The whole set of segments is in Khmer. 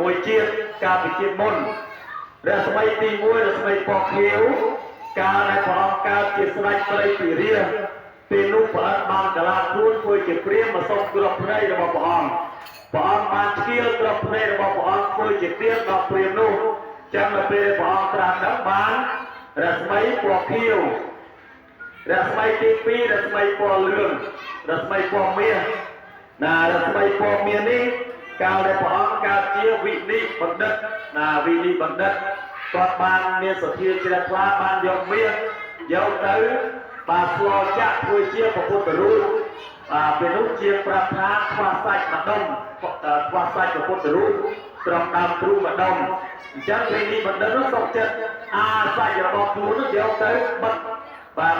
មួយជាតិការពិជាតិមុនរស្មីទី1រស្មីពណ៌ខៀវការដែលព្រះអង្គកើតជាស្ដេចព្រៃពីរាពេលនោះព្រះអង្គបានកាឡាខ្លួនធ្វើជាព្រាហ្មណ៍មកសុំគ្រាប់ភ្នែករបស់ព្រះអង្គបានឆ្កៀលគ្រាប់ភ្នែករបស់ព្រះអង្គធ្វើជាទានដល់ព្រាហ្មណ៍នោះចឹងនៅពេលព្រះអង្គត្រាស់ដឹងបានរស្មីពណ៌ខៀវរស្មីទី2រស្មីពណ៌លឿងរស្មីពណ៌មាសណារស្មីពណ៌មាសនេះកាលដែលព្រះអង្គកើតជាវិនិបណ្ឌិតណាវិនិបណ្ឌិតគាត់បានមានសទ្ធាជ្រះថ្លាបានយកមាសយកទៅបានស្លចាក់ធ្វើជាពុទ្ធរូបពេលនោះជាប្រាប់ថាខ្វះសាច់ម្ដុំខ្វះសាច់ពុទ្ធរូបត្រង់ដើមទ្រូងម្ដុំអញ្ចឹងវិនិបណ្ឌិតនោះសុខចិត្តសាច់របស់ខ្លួននោះយកទៅបិទ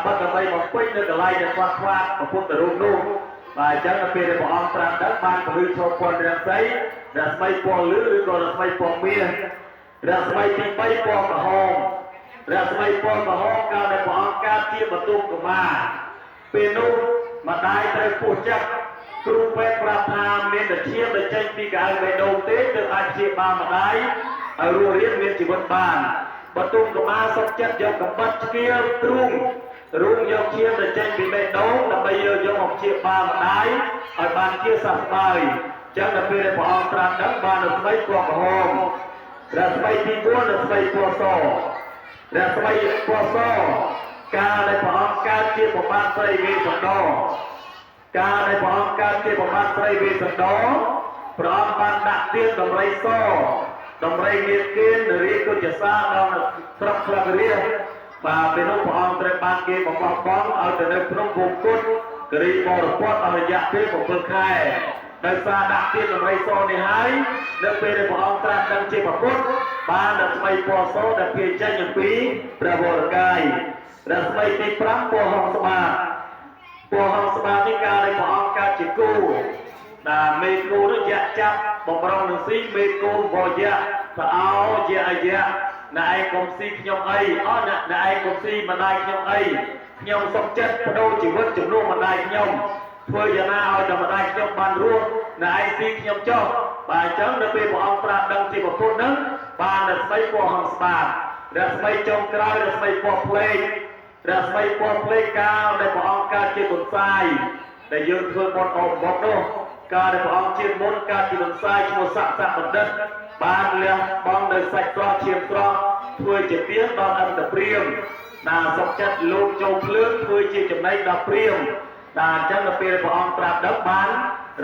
បិទដើម្បីមកពេញនៅកន្លែងដែលខ្វះពុទ្ធរូបនោះបាទអញ្ចឹងនៅពេលដែលព្រះអង្គត្រាស់ដឹងបានពលឺឈរពណ៌រាសីរស្មីពណ៌លឿងឬក៏រស្មីពណ៌មាសរស្មីទី3ពណ៌ក្រហមរស្មីពណ៌ក្រហមកាលដែលព្រះអង្គកើតជាបទុមកុមារពេលនោះម្ដាយត្រូវពោះចិត្តគ្រូពេទ្យប្រាប់ថាមានតែឈាមដែលចេញពីកៅអៅបេះដូងទេទើបអាចព្យាបាលម្ដាយឲ្យរស់រានមានជីវិតបានបទុមកុមារសុខចិត្តយកកំបិតឆ្កៀលទ្រូងយកឈាមដែលចេញពីបេះដូងដើម្បីយកមកព្យាបាលម្ដាយឲ្យបានជាសះស្បើយចឹងដល់ពេលព្រះអង្គត្រាស់ដឹងបានរស្មីពណ៌ក្រហមរស្មីទី4រស្មីពណ៌សរស្មីពណ៌សកាលដែលព្រះអង្គកើតជាប្របាទស្រីវេស្សន្តរកាលដែលព្រះអង្គកើតជាប្របាទស្រីវេស្សន្តរព្រះអង្គបានដាក់ទានដំរីសដំរីមានគៀនរាជគុជសាដល់ស្រុកផ្លឹករៀលបាទពេលនោះព្រះអង្គត្រូវបានគេបំបោះបង់ឲ្យទៅនៅក្នុងភូមិគុតគិរីបរពតអស់រយៈពេល7ខែដោយសារដាក់ទានដំរីសនេះហើយនៅពេលដែលព្រះអង្គត្រាស់ដឹងជាពុទ្ធបានរស្មីពណ៌សដែលភាចេញអំពីព្រះវរកាយរស្មីទី5ពណ៌ហង្សបាតនេះកាលដែលព្រះអង្គកើតជាគូដែលមេគូនោះយកចាប់បំរុងនឹងស៊ីមេគូវយៈតអោយៈយៈណែឯងកុំស៊ីខ្ញុំអីណែឯងកុំស៊ីម្ដាយខ្ញុំអីខ្ញុំសុខចិត្តបដូរជីវិតជំនួសម្ដាយខ្ញុំធ្វើយ៉ាងណាឲ្យតែម្ដាយខ្ញុំបានរស់ណែឯងស៊ីខ្ញុំចុះបាទអញ្ចឹងនៅពេលព្រះអង្គត្រាស់ដឹងជាពុទ្ធនឹងបានរស្មីពណ៌ហង្សបាតរស្មីចុងក្រោយរស្មីពណ៌ភ្លេងរស្មីពណ៌ភ្លេងកាលដែលព្រះអង្គកើតជាទន្សាយដែលយើងធ្វើបុណ្យអមបុត្រនោះកាលដែលព្រះអង្គជាមុនកើតជាទន្សាយឈ្មោះសក្តិបណ្ឌិតបានលះបង់នៅសាច់ស្រស់ឈាមស្រស់ធ្វើជាទានដល់អន្តព្រាហ្មណ៍ដែលសុខចិត្តលោកចូលភ្លើងធ្វើជាចំណែកដល់ព្រាហ្មណ៍ដែលអញ្ចឹងនៅពេលព្រះអង្គប្រាប់ដឹងបាន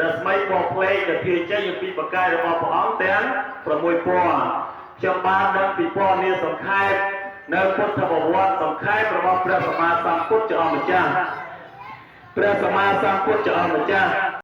រស្មីពណ៌ភ្លេងដែលភាចេញអំពីបកាយរបស់ព្រះអង្គទាំង6ពណ៌ខ្ញុំបានដឹងពីពណ៌នេះសង្ខេបនៅពុទ្ធប្រវត្តិសង្ខេបរបស់ព្រះសម្មាសម្ពុទ្ធជាអង្គម្ចាស់ព្រះសម្មាសម្ពុទ្ធជាអង្គម្ចាស់